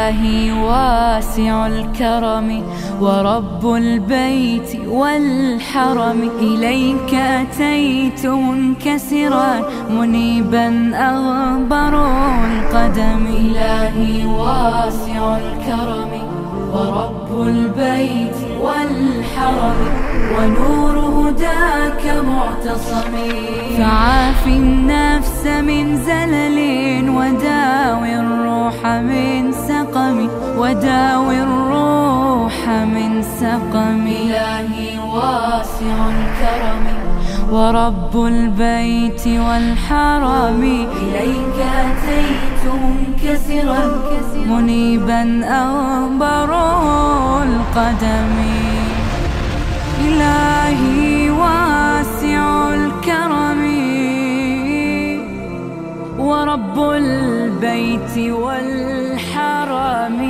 إلهي واسع الكرم ورب البيت والحرم، إليك أتيت منكسرا منيبا أغبر القدم. إلهي واسع الكرم ورب البيت والحرم ونور هداك معتصمي، فعاف النفس من زلل وداوي الروح من سقم، وداوي الروح من سقم. إلهي واسع الكرم ورب البيت والحرم، إليك أتيت منكسرا منيبا أغبر القدم. إلهي واسع الكرم ورب البيت والحرم،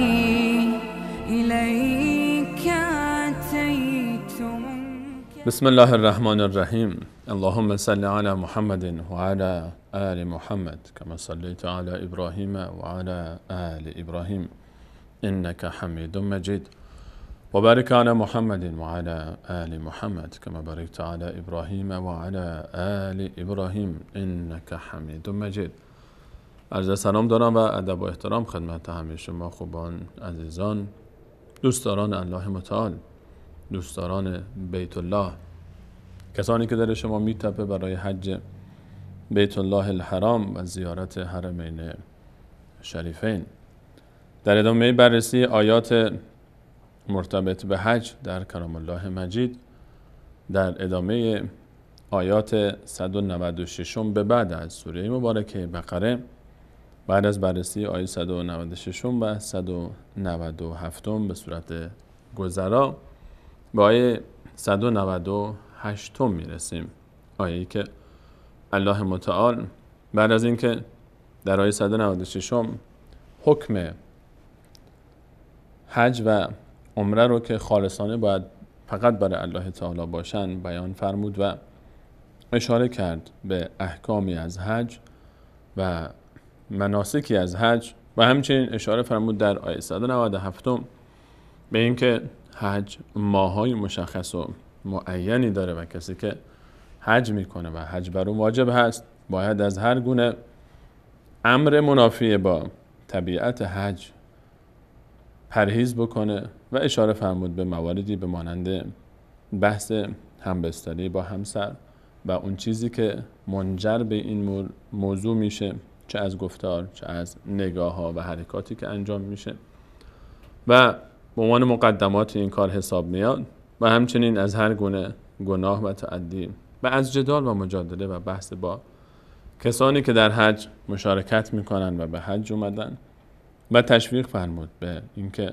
إليك أتيت منكسرا. بسم الله الرحمن الرحیم. اللهم صل على محمد وعلى آل محمد كما صليت على إبراهيم وعلى آل إبراهيم إنك حميد مجيد، وبارك على محمد وعلى آل محمد كما باركت على إبراهيم وعلى آل إبراهيم إنك حميد مجيد. عرض سلام دارم و ادب و احترام خدمت همه شما خوبان، عزیزان، دوستداران الله متعال، دوستداران بیت الله، کسانی که در شما میتپه برای حج بیت الله الحرام و زیارت حرمین شریفین. در ادامه بررسی آیات مرتبط به حج در کلام الله مجید، در ادامه آیات 196 به بعد از سوره مبارکه بقره، بعد از بررسی آیه 196 و 197 به صورت گذرا به آیه 198 میرسیم. آیه‌ای که الله متعال بعد از اینکه در آیه 196 حکم حج و عمره رو که خالصانه باید فقط برای الله تعالی باشن بیان فرمود و اشاره کرد به احکامی از حج و مناسکی از حج و همچنین اشاره فرمود در آیه 197 به اینکه حج ماه‌های مشخص و معینی داره و کسی که حج میکنه و حج بر اون واجب هست باید از هر گونه امر منافی با طبیعت حج پرهیز بکنه و اشاره فرمود به مواردی به مانند بحث همبستری با همسر و اون چیزی که منجر به این موضوع میشه، چه از گفتار چه از نگاه ها و حرکاتی که انجام میشه و به عنوان مقدمات این کار حساب میاد و همچنین از هر گونه گناه و تعدی و از جدال و مجادله و بحث با کسانی که در حج مشارکت میکنن و به حج اومدن و تشویق فرمود به اینکه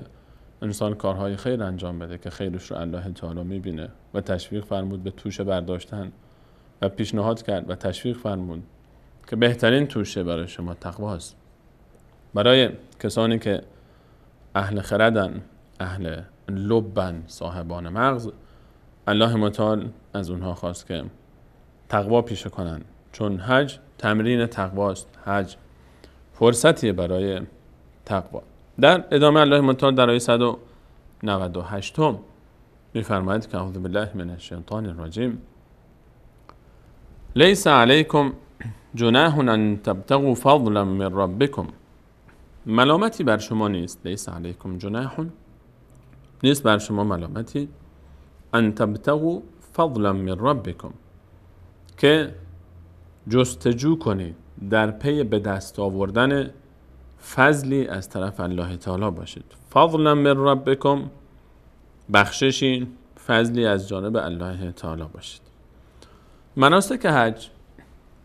انسان کارهای خیر انجام بده که خیرش رو الله تعالی میبینه و تشویق فرمود به توشه برداشتن و پیشنهاد کرد و تشویق فرمود که بهترین توشه برای شما تقواست. برای کسانی که اهل خردن، اهل لبن، صاحبان مغز، الله متعال از اونها خواست که تقوا پیشه کنن، چون حج تمرین تقواست، حج فرصتیه برای تقوا. در ادامه الله متعال در آیه 198 می‌فرماید که اعوذ بالله من الشیطان الرجیم لیس علیکم جناح ان تبتغوا فضلا من ربکم، ملامتی بر شما نیست، لیس علیکم جناح، نیست بر شما ملامتی، ان تبتغوا فضلا من ربکم، که جستجو کنید در پی به دست آوردن فضلی از طرف الله تعالی باشید. فضلا من ربکم، بخششی، فضلی از جانب الله تعالی باشید. مناسک حج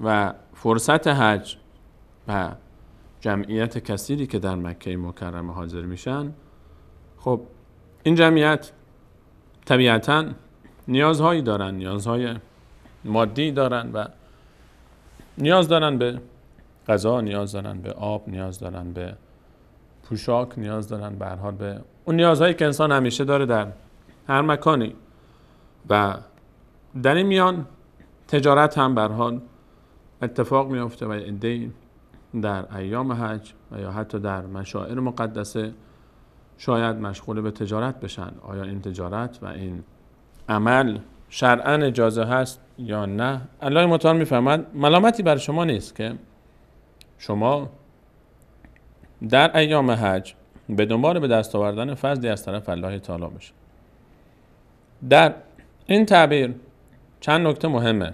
و فرصت حج و جمعیت کثیری که در مکه مکرمه حاضر میشن، خب این جمعیت طبیعتاً نیازهایی دارن، نیازهای مادی دارن و نیاز دارن به غذا، نیاز دارن به آب، نیاز دارن به پوشاک، نیاز دارن به هر حال به اون نیازهایی که انسان همیشه داره در هر مکانی. و در این میان تجارت هم به هر حال اتفاق میفته و عده‌ای در ایام حج و یا حتی در مشاعر مقدسه شاید مشغول به تجارت بشن. آیا این تجارت و این عمل شرعاً اجازه هست یا نه؟ الله متعال میفهمد ملامتی بر شما نیست که شما در ایام حج به دنبال به دست آوردن فضلی از طرف الله تعالی بشه. در این تعبیر چند نکته مهمه.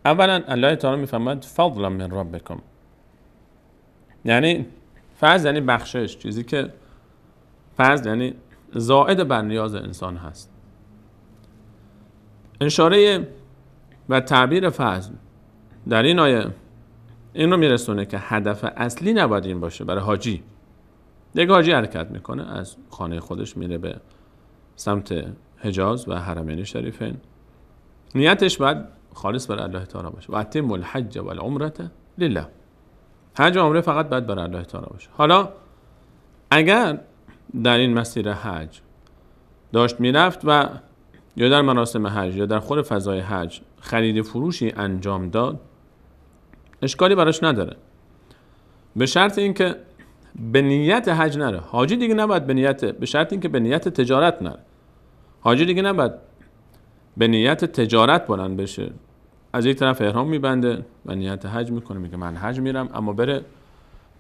اولا الله تعالی میفهمد فضلا من ربکم، یعنی فضل یعنی بخشش، چیزی که فضل یعنی زائد بر نیاز انسان هست. اشاره و تعبیر فضل در این آیه این رو میرسونه که هدف اصلی نباید این باشه. برای حاجی، یک حاجی حرکت میکنه از خانه خودش میره به سمت حجاز و حرمین شریفین، نیتش باید خالص برای الله تعالی باشه. و اتم الحج والعمره لله، حج و عمره فقط باید برای الله تعالی باشه. حالا اگر در این مسیر حج داشت میرفت و یا در مراسم حج یا در خود فضای حج خرید فروشی انجام داد، اشکالی براش نداره، به شرط اینکه به نیت حج نره. حاجی دیگه نباید به شرط اینکه به نیت تجارت نره. حاجی دیگه نباید به نیت تجارت بلند بشه، از یک طرف احرام میبنده و نیت حج میکنه، میگه من حج میرم، اما بره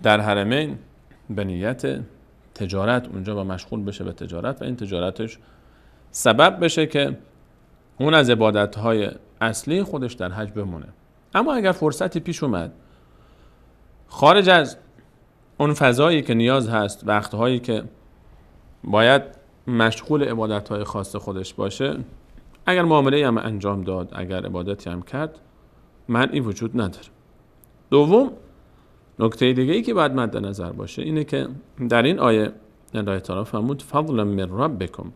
در حرمین به نیت تجارت اونجا با مشغول بشه به تجارت و این تجارتش سبب بشه که اون از عبادتهای اصلی خودش در حج بمونه. اما اگر فرصتی پیش اومد خارج از اون فضایی که نیاز هست، وقتهایی که باید مشغول عبادتهای خاص خودش باشه، اگر معامله هم انجام داد، اگر عبادتی هم کرد، مانعی وجود نداره. دوم، نکته دیگه ای که باید مد نظر باشه اینه که در این آیه الله تعالی فرمود فضلا من ربکم،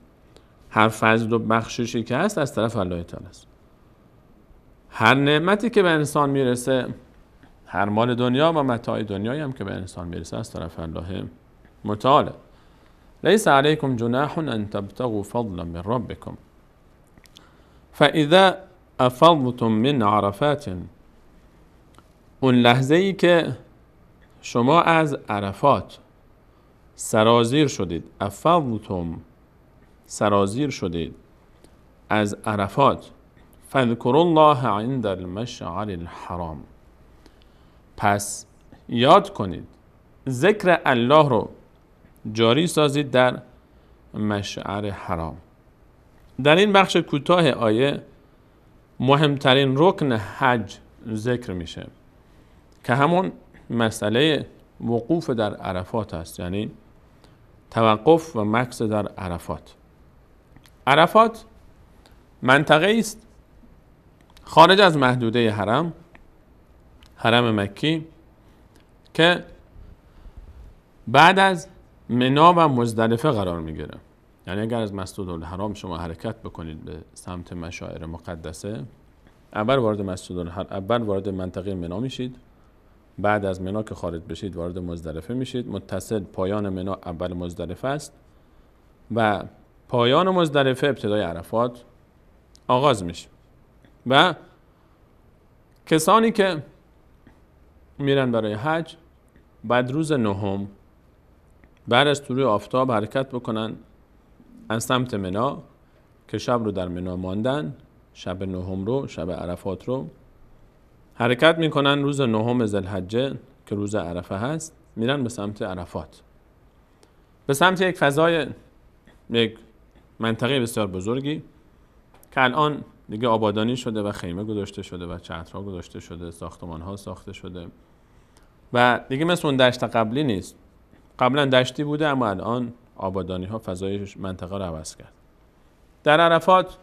هر فضل و بخششی که هست از طرف الله تعالی است. هر نعمتی که به انسان میرسه، هر مال دنیا و متاع دنیایی هم که به انسان میرسه از طرف الله متعال. لیس علیکم جناح ان تبتغوا فضلا من ربکم فاذا افضتم من عرفات، اون لحظه ای که شما از عرفات سرازیر شدید، افضتم سرازیر شدید از عرفات، فاذکروا الله عند المشعر الحرام، پس یاد کنید، ذکر الله رو جاری سازید در مشعر حرام. در این بخش کوتاه آیه مهمترین رکن حج ذکر میشه که همون مسئله وقوف در عرفات است، یعنی توقف و مکث در عرفات. عرفات منطقه است خارج از محدوده حرم مکی که بعد از منا و مزدلفه قرار میگیره. یعنی اگر از مسجدالحرام شما حرکت بکنید به سمت مشاعر مقدسه، اول وارد منطقه منا میشید، بعد از منا که خارج بشید وارد مزدلفه میشید. متصل پایان منا اول مزدلفه است و پایان مزدلفه ابتدای عرفات آغاز میشه. و کسانی که میرن برای حج بعد روز نهم بعد از طلوع آفتاب حرکت بکنن از سمت منا که شب رو در منا ماندن، شب نهم رو، شب عرفات رو حرکت میکنن. روز نهم ذوالحجه که روز عرفه هست میرن به سمت عرفات، به سمت یک فضای، یک منطقه بسیار بزرگی که الان دیگه آبادانی شده و خیمه گذاشته شده و چترها گذاشته شده، ساختمان ها ساخته شده و دیگه مثل اون دشت قبلی نیست. قبلا دشتی بوده اما الان آبادانی ها فضای منطقه رو عوض کرد. در عرفات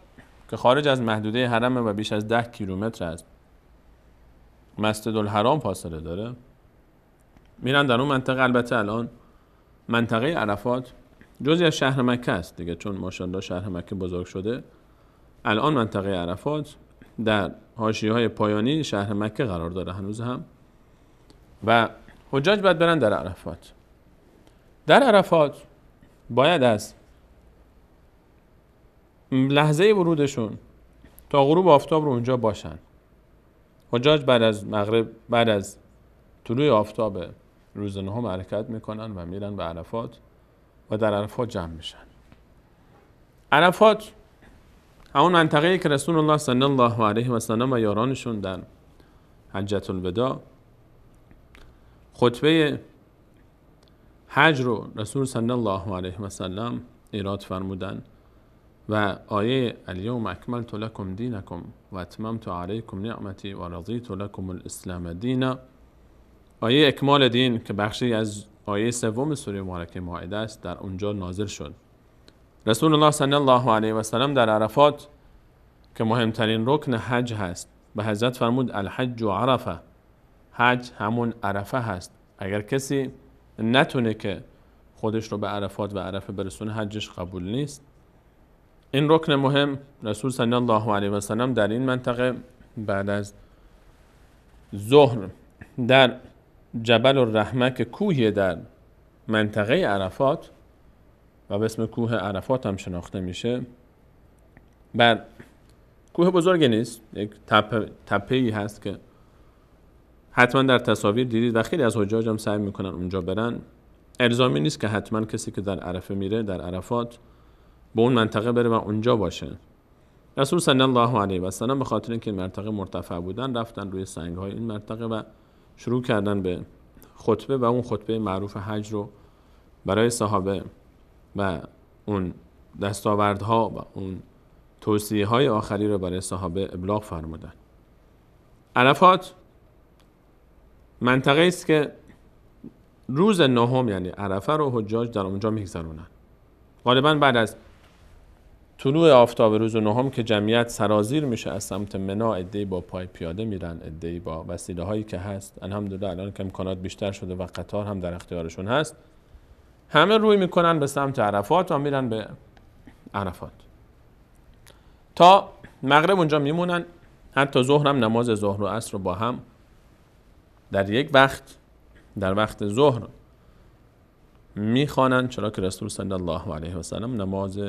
که خارج از محدوده حرم و بیش از 10 کیلومتر از مسجدالحرام فاصله داره، میرن در اون منطقه. البته الان منطقه عرفات جزئی از شهر مکه است دیگه، چون ماشاءالله شهر مکه بزرگ شده. الان منطقه عرفات در حاشیه‌های پایانی شهر مکه قرار داره هنوز هم و حجاج باید برن در عرفات. در عرفات باید از لحظه ورودشون تا غروب آفتاب رو اونجا باشن. حجاج بعد از مغرب، بعد از طلوع آفتاب روز نهم حرکت میکنن و میرن به عرفات و در عرفات جمع میشن. عرفات همون منطقه‌ای که رسول الله صلی الله علیه و سلم و یارانشون در حجة الوداع خطبه حج رو رسول صلی الله علیه و سلم ایراد فرمودن و آیه الیوم اکملت لکم دینکم و اتممت علیکم نعمتی و رضیت لکم الاسلام دینا، آیه اکمال دین که بخشی از آیه سوم سوره مبارکه مائده است در اونجا نازل شد. رسول الله صلی الله علیه و سلم در عرفات که مهمترین رکن حج هست به حضرت فرمود الحج عرفه، حج همون عرفه هست. اگر کسی نتونه که خودش رو به عرفات و عرفه برسونه حجش قبول نیست. این رکن مهم رسول صلی الله علیه و سلم در این منطقه بعد از ظهر در جبل الرحمه که کوهی در منطقه عرفات و به اسم کوه عرفات هم شناخته میشه، بر کوه بزرگی نیست، یک تپه‌ای هست که حتما در تصاویر دیدید و خیلی از حجاج هم سعی میکنن اونجا برن. الزامی نیست که حتما کسی که در عرفه میره در عرفات به اون منطقه بره و اونجا باشه. رسول صلی الله علیه و سلم به خاطر اینکه این منطقه مرتفع بودن رفتن روی سنگ‌های این منطقه و شروع کردن به خطبه و اون خطبه معروف حج رو برای صحابه و اون دستاوردها و اون توصیه‌های آخری رو برای صحابه ابلاغ فرمودن. عرفات منطقه است که روز نهم یعنی عرفه رو حجاج در اونجا میگذرونن. غالبا بعد از طلوع آفتاب روز نهم که جمعیت سرازیر میشه از سمت منی، عده‌ای با پای پیاده میرن، عده‌ای با وسیله هایی که هست. الحمدلله الان که امکانات بیشتر شده و قطار هم در اختیارشون هست، همه روی میکنن به سمت عرفات و میرن به عرفات تا مغرب اونجا میمونن. حتی ظهر هم نماز ظهر و عصر رو با هم در یک وقت در وقت ظهر میخوانن، چرا که رسول صلی الله علیه و سلم نماز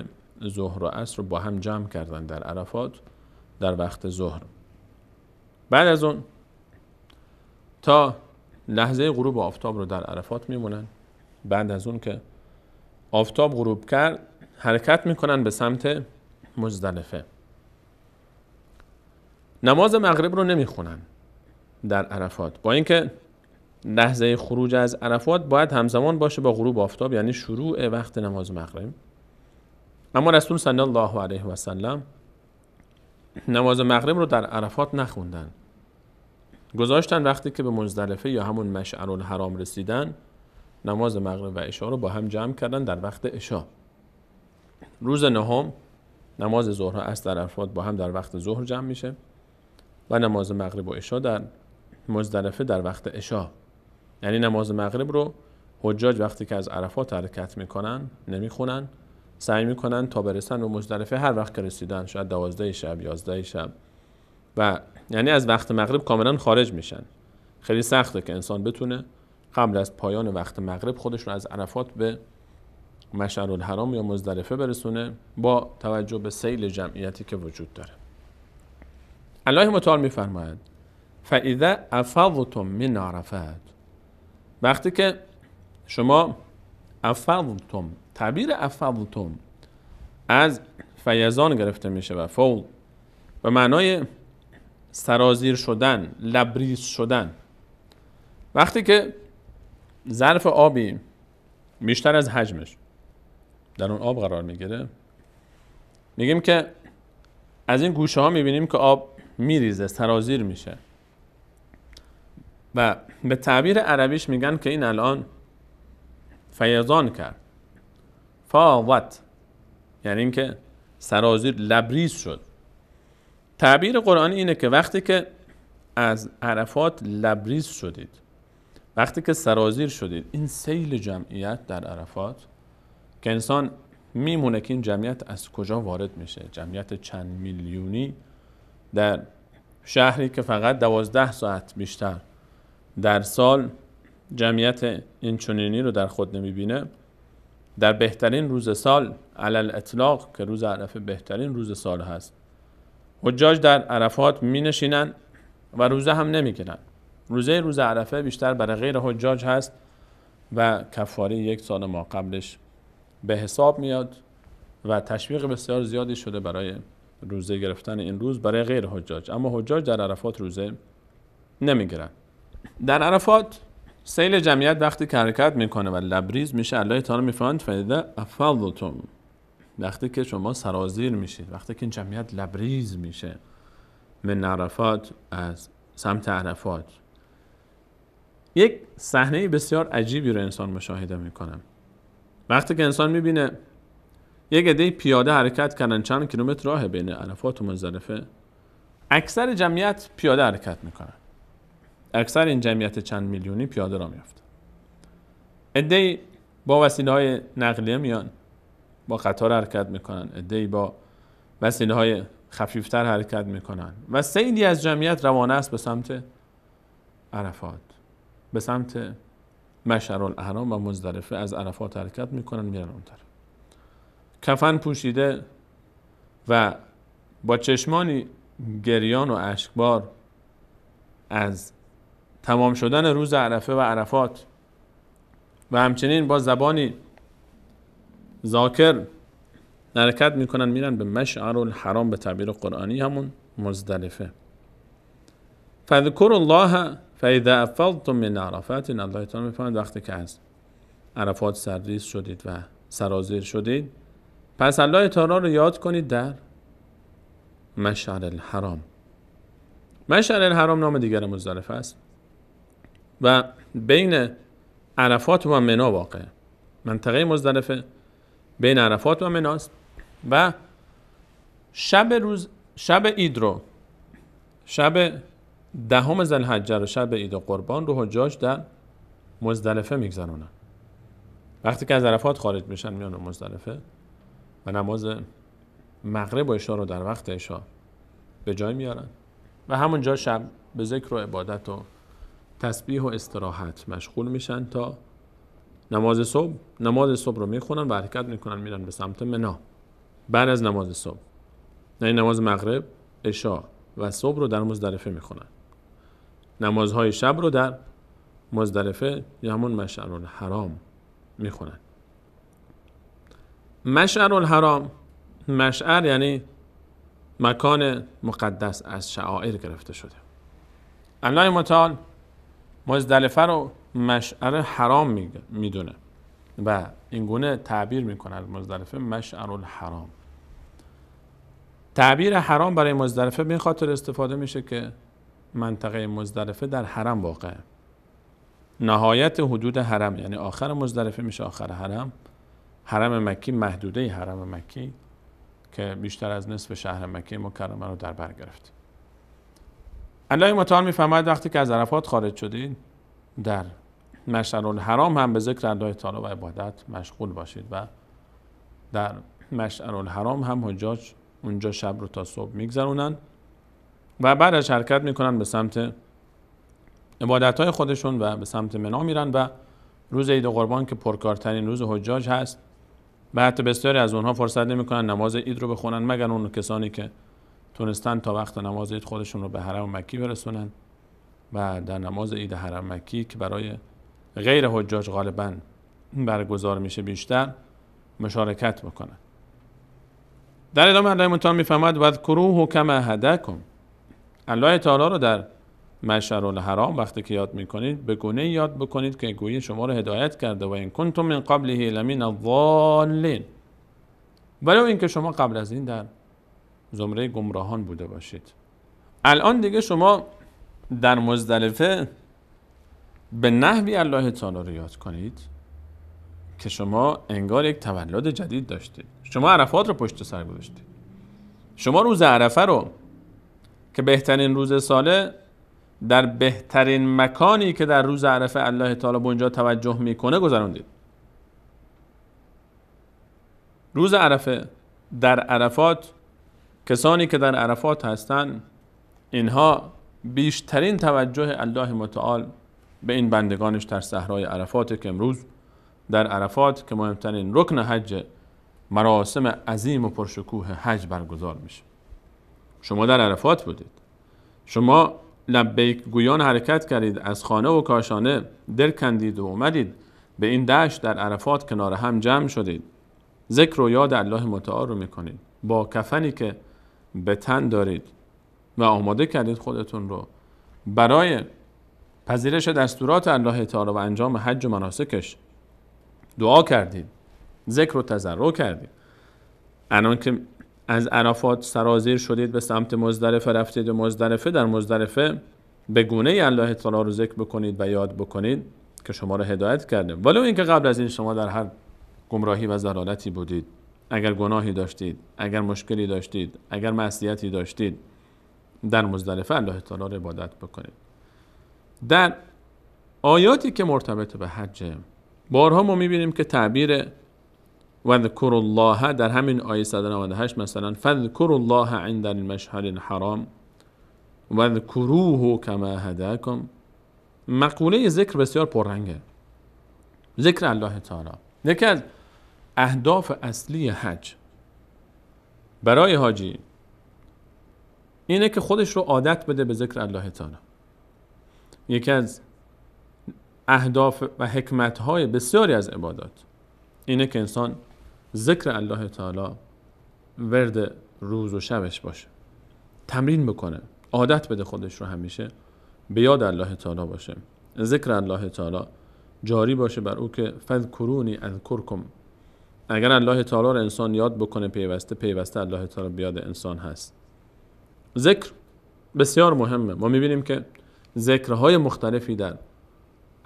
ظهر و عصر رو با هم جمع کردن در عرفات در وقت ظهر. بعد از اون تا لحظه غروب آفتاب رو در عرفات میمونن. بعد از اون که آفتاب غروب کرد حرکت میکنن به سمت مزدلفه. نماز مغرب رو نمیخونن در عرفات، با اینکه لحظه خروج از عرفات باید همزمان باشه با غروب آفتاب، یعنی شروع وقت نماز مغرب. اما رسول صلی الله علیه و سلم نماز مغرب رو در عرفات نخوندن، گذاشتن وقتی که به مزدلفه یا همون مشعر الحرام رسیدن نماز مغرب و عشا رو با هم جمع کردن در وقت عشا. روز نهم نماز ظهر و عصر در عرفات با هم در وقت ظهر جمع میشه و نماز مغرب و عشا در مزدلفه در وقت عشا. یعنی نماز مغرب رو حجاج وقتی که از عرفات حرکت میکنن نمیخونن، سعی میکنن تا برسن به مزدلفه هر وقت که رسیدن، شاید 12 شب 11 شب، و یعنی از وقت مغرب کاملا خارج میشن. خیلی سخته که انسان بتونه قبل از پایان وقت مغرب خودش رو از عرفات به مشعر الحرام یا مزدلفه برسونه با توجه به سیل جمعیتی که وجود داره. الله متعال میفرماید فاذا افضتم من عرفات، وقتی که شما افضتم، تعبیر افضتم از فیضان گرفته میشه و فوض به معنای سرازیر شدن، لبریز شدن. وقتی که ظرف آبی بیشتر از حجمش در اون آب قرار میگیره، میگیم که از این گوشه ها میبینیم که آب میریزه، سرازیر میشه و به تعبیر عربیش میگن که این الان فیضان کرد، فاضت، یعنی اینکه سرازیر لبریز شد. تعبیر قرآنی اینه که وقتی که از عرفات لبریز شدید، وقتی که سرازیر شدید، این سیل جمعیت در عرفات که انسان میمونه که این جمعیت از کجا وارد میشه، جمعیت چند میلیونی در شهری که فقط 12 ساعت بیشتر در سال جمعیت این چنینی رو در خود نمیبینه. در بهترین روز سال علل اطلاق که روز عرفه بهترین روز سال هست، حجاج در عرفات می نشینن و روزه هم نمی گیرن. روز عرفه بیشتر برای غیر حجاج هست و کفاره 1 سال ما قبلش به حساب میاد و تشویق بسیار زیادی شده برای روزه گرفتن این روز برای غیر حجاج. اما حجاج در عرفات روزه نمیگیرن. در عرفات سیل جمعیت وقتی که حرکت میکنه و لبریز میشه، الله تعالی میفرماید فاذا افضتم، وقتی که شما سرازیر میشید، وقتی که این جمعیت لبریز میشه من عرفات، از سمت عرفات. یک صحنه بسیار عجیبی رو انسان مشاهده میکنه. وقتی که انسان میبینه یک عده پیاده حرکت کردن، چند کیلومتر راه بین عرفات و مزدلفه، اکثر جمعیت پیاده حرکت میکنن. اکثر این جمعیت چند میلیونی پیاده را میافتن. عده‌ای با وسیله‌های نقلیه میان، با قطار حرکت میکنن، عده‌ای با وسیله‌های خفیفتر حرکت میکنن و سیلی از جمعیت روانه است به سمت عرفات، به سمت مشعرالحرام و مزدلفه. از عرفات حرکت میکنن میرن اون طرف، کفن پوشیده و با چشمانی گریان و اشکبار از تمام شدن روز عرفه و عرفات و همچنین با زبانی ذاکر حرکت میکنن میرن به مشعرالحرام، به تعبیر قرآنی همون مزدلفه. فذکروا الله فاذا افضتم من عرفات، این الله تعالی میفرماید وقتی که از عرفات سرریز شدید و سرازیر شدید، پس الله تعالی رو یاد کنید در مشعرالحرام. مشعرالحرام نام دیگر مزدلفه است و بین عرفات و منی واقعه. منطقه مزدلفه بین عرفات و منی است و شب عید رو، شب 10 ذوالحجه رو، شب عید قربان رو حجاج در مزدلفه میگذرونن. وقتی که از عرفات خارج میشن میان مزدلفه و نماز مغرب و عشا رو در وقت عشا به جای میارن و همونجا شب به ذکر و عبادت و تسبیح و استراحت مشغول میشن تا نماز صبح رو میخونن و حرکت میکنن میرن به سمت منی. بعد از نماز صبح، یعنی نماز مغرب، عشا و صبح رو در مزدلفه میخونن. نمازهای شب رو در مزدلفه یا همون مشعرالحرام میخونن. مشعرالحرام، مشعر یعنی مکان مقدس، از شعائر گرفته شده. الله متعال مزدلفه رو مشعر حرام میدونه و این گونه تعبیر میکنه از مزدلفه مشعرالحرام. تعبیر حرام برای مزدلفه به این خاطر استفاده میشه که منطقه مزدلفه در حرم واقعه. نهایت حدود حرم، یعنی آخر مزدلفه میشه آخر حرم. حرم مکی، محدوده حرم مکی که بیشتر از نصف شهر مکه مکرمه رو در بر گرفت. الله متعال میفرماید وقتی که از عرفات خارج شدید در مشعرالحرام هم به ذکر الله تعالی و عبادت مشغول باشید و در مشعرالحرام هم حجاج اونجا شب رو تا صبح میگذرونن و بعدش حرکت میکنن به سمت عبادت‌های خودشون و به سمت منی میرن و روز عید قربان که پرکارترین روز حجاج هست و حتی بسیاری از اونها فرصت نمیکنن نماز عید رو بخونن مگر اون کسانی که تونستن تا وقت نماز عید خودشون رو به حرم مکی برسونن و در نماز عید حرم مکی که برای غیر حجاج غالبا برگزار میشه بیشتر مشارکت بکنن. در ادامه الله متعال میفرماید واذکروه کما هداکم، الله تعالی رو در مشعرالحرام وقتی که یاد میکنید به گونه یاد بکنید که گویی شما رو هدایت کرده و این کنتم من قبله لمن الضالین، ولو اینکه شما قبل از این در زمره گمراهان بوده باشید. الان دیگه شما در مزدلفه به نحوی الله تعالی رو یاد کنید که شما انگار یک تولد جدید داشتید. شما عرفات رو پشت سر گذاشتید. شما روز عرفه رو که بهترین روز ساله در بهترین مکانی که در روز عرفه الله تعالی به اونجا توجه میکنه گذروندید. روز عرفه در عرفات، کسانی که در عرفات هستن اینها بیشترین توجه الله متعال به این بندگانش در صحرای عرفات که امروز در عرفات که مهمترین رکن حج، مراسم عظیم و پرشکوه حج برگزار میشه. شما در عرفات بودید، شما لبیک گویان حرکت کردید، از خانه و کاشانه دل کندید و اومدید به این دشت در عرفات کنار هم جمع شدید. ذکر و یاد الله متعال رو میکنید با کفنی که به تن دارید و آماده کردید خودتون رو برای پذیرش دستورات الله تعالی و انجام حج و مناسکش. دعا کردید، ذکر و تضرع کردید. الان که از عرفات سرازیر شدید به سمت مزدلفه رفتید و مزدلفه، در مزدلفه به گونه الله تعالی رو ذکر بکنید و یاد بکنید که شما رو هدایت کرده. ولو اینکه قبل از این شما در هر گمراهی و ضلالتی بودید، اگر گناهی داشتید، اگر مشکلی داشتید، اگر معصیتی داشتید، در مزدلفه الله تعالی رو عبادت بکنید. در آیاتی که مرتبط به حج بارها ما میبینیم که تعبیر وذکر الله در همین آیه 198 مثلا فذکر الله عند المشعر الحرام وذکروه کما هداکم، مقوله ذکر بسیار پررنگه. ذکر الله تعالی یکی از اهداف اصلی حج برای حاجی اینه که خودش رو عادت بده به ذکر الله تعالی. یکی از اهداف و حکمت‌های بسیاری از عبادات اینه که انسان ذکر الله تعالی ورد روز و شبش باشه، تمرین بکنه، عادت بده خودش رو همیشه به یاد الله تعالی باشه، ذکر الله تعالی جاری باشه بر او که فذکرونی اذکرکم. اگر الله تعالی رو انسان یاد بکنه پیوسته الله تعالی بیاد انسان هست. ذکر بسیار مهمه. ما میبینیم که ذکرهای مختلفی در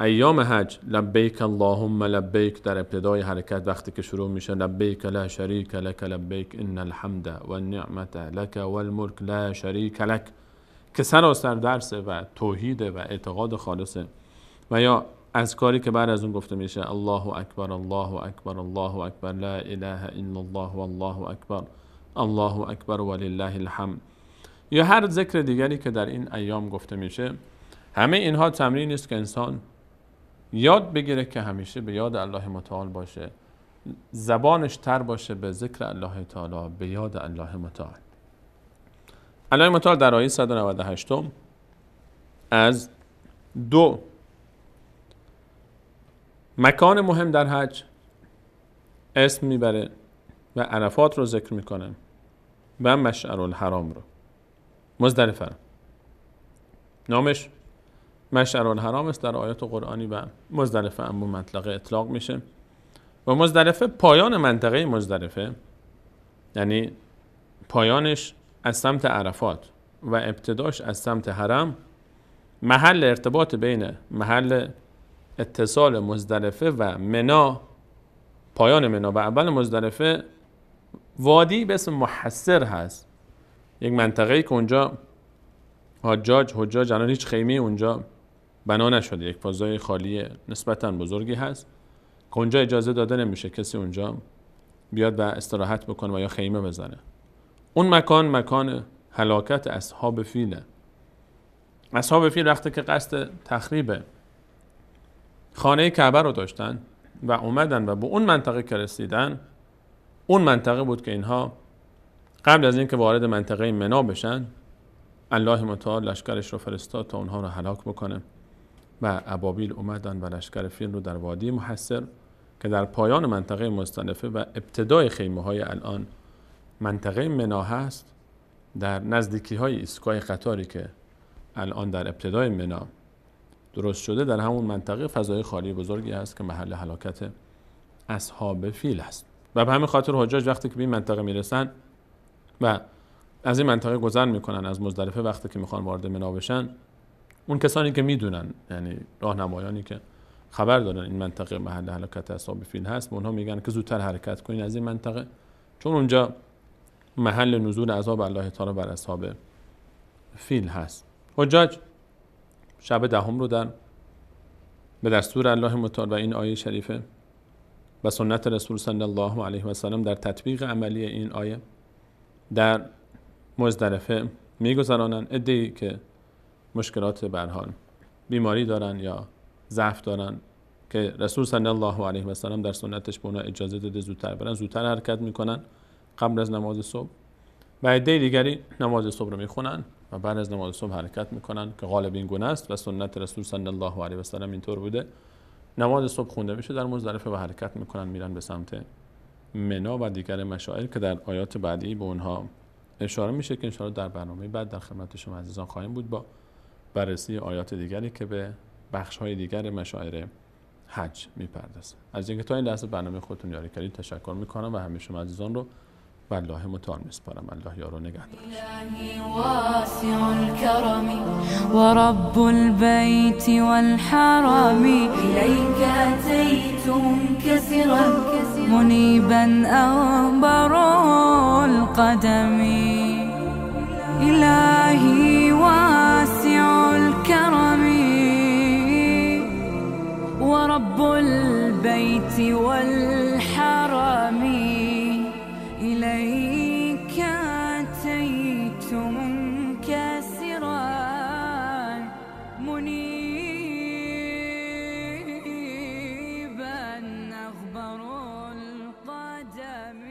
ایام حج، لبیک اللهم لبیک در ابتدای حرکت وقتی که شروع میشه، لبیک لا شریک لک لبیک ان الحمد والنعمت لک والملک لا شریک لک، که سراسر درسه و توحیده و اعتقاد خالصه. و یا اذکاری که بعد از اون گفته میشه الله اکبر الله اکبر الله اکبر لا اله الا الله والله اکبر الله اکبر ولله الحمد، یا هر ذکر دیگری که در این ایام گفته میشه. همه اینها تمرین است که انسان یاد بگیره که همیشه به یاد الله متعال باشه، زبانش تر باشه به ذکر الله تعالی، به یاد الله متعال. الله متعال در آیه 198 از دو مکان مهم در حج اسم میبره و عرفات رو ذکر میکنه و مشعر الحرام رو، مزدلفه رو. نامش مشعر الحرام است در آیات قرآنی و مزدلفه هم به مطلق اطلاق میشه. و مزدلفه پایان منطقه مزدلفه، یعنی پایانش از سمت عرفات و ابتداش از سمت حرم، محل ارتباط بین محل اتصال مزدلفه و منا، پایان منا و اول مزدلفه وادی به اسم محصر هست، یک منطقه‌ای که اونجا حجاج الان هیچ خیمه اونجا بنا نشده، یک فضای خالی نسبتاً بزرگی هست که اونجا اجازه داده نمیشه کسی اونجا بیاد و استراحت بکنه و یا خیمه بزنه. اون مکان هلاکت اصحاب فیله. اصحاب فیل وقتی که قصد تخریب خانه کعبه رو داشتن و اومدن و به اون منطقه که رسیدن، اون منطقه بود که اینها قبل از اینکه وارد منطقه منا بشن، الله متعال لشکرش رو فرستاد تا اونها رو هلاک بکنه و ابابیل اومدن و لشکر فیل رو در وادی محصر که در پایان منطقه مزدلفه و ابتدای خیمه های الان منطقه منا هست، در نزدیکی های ایستگاه قطاری که الان در ابتدای منا درست شده، در همون منطقه فضای خالی بزرگی هست که محل هلاکت اصحاب فیل است. و به همین خاطر حجاج وقتی که به این منطقه میرسن و از این منطقه گذر میکنن از مزدلفه، وقتی که میخوان وارد منا بشن، اون کسانی که میدونن، یعنی راهنمایانی که خبر دارن این منطقه محل هلاکت اصحاب فیل هست، به اونها میگن که زودتر حرکت کنین از این منطقه، چون اونجا محل نزول عذاب الله تعالی بر اصحاب فیل هست. حجاج شب دهم رو به دستور الله متعال و این آیه شریفه و سنت رسول صلی الله علیه و سلم در تطبیق عملی این آیه در مزدلفه میگذرانن. عده‌ای که مشکلات به هر حال بیماری دارن یا ضعف دارن که رسول صلی الله علیه و سلم در سنتش به اونها اجازه داده زودتر برن، زودتر حرکت میکنن قبل از نماز صبح. و عده دیگری نماز صبح رو میخونن و بعد از نماز صبح حرکت میکنن که غالب این گونه است و سنت رسول صلی الله علیه و سلم اینطور بوده. نماز صبح خونده میشه در مزدلفه و حرکت میکنن میرن به سمت منی و دیگر مشاعر که در آیات بعدی به اونها اشاره میشه که ان شاءالله در برنامه بعد در خدمت شما عزیزان خواهیم بود با بررسی آیات دیگری که به بخش‌های دیگر مشاعر حج میپردازه. از اینکه تا این لحظه برنامه خودتون یاری کردید تشکر میکنم و همه شما عزیزان رو به الله متعال میسپارم. الله یار و نگهدار. إلهي واسع الكرم ورب البيت والحرم إليك أتيت منكسرا منيبا أغبر القدم إلهي واسع الكرم ورب البيت والحرم إليك أتيت منكسرا منيبا أغبر القدم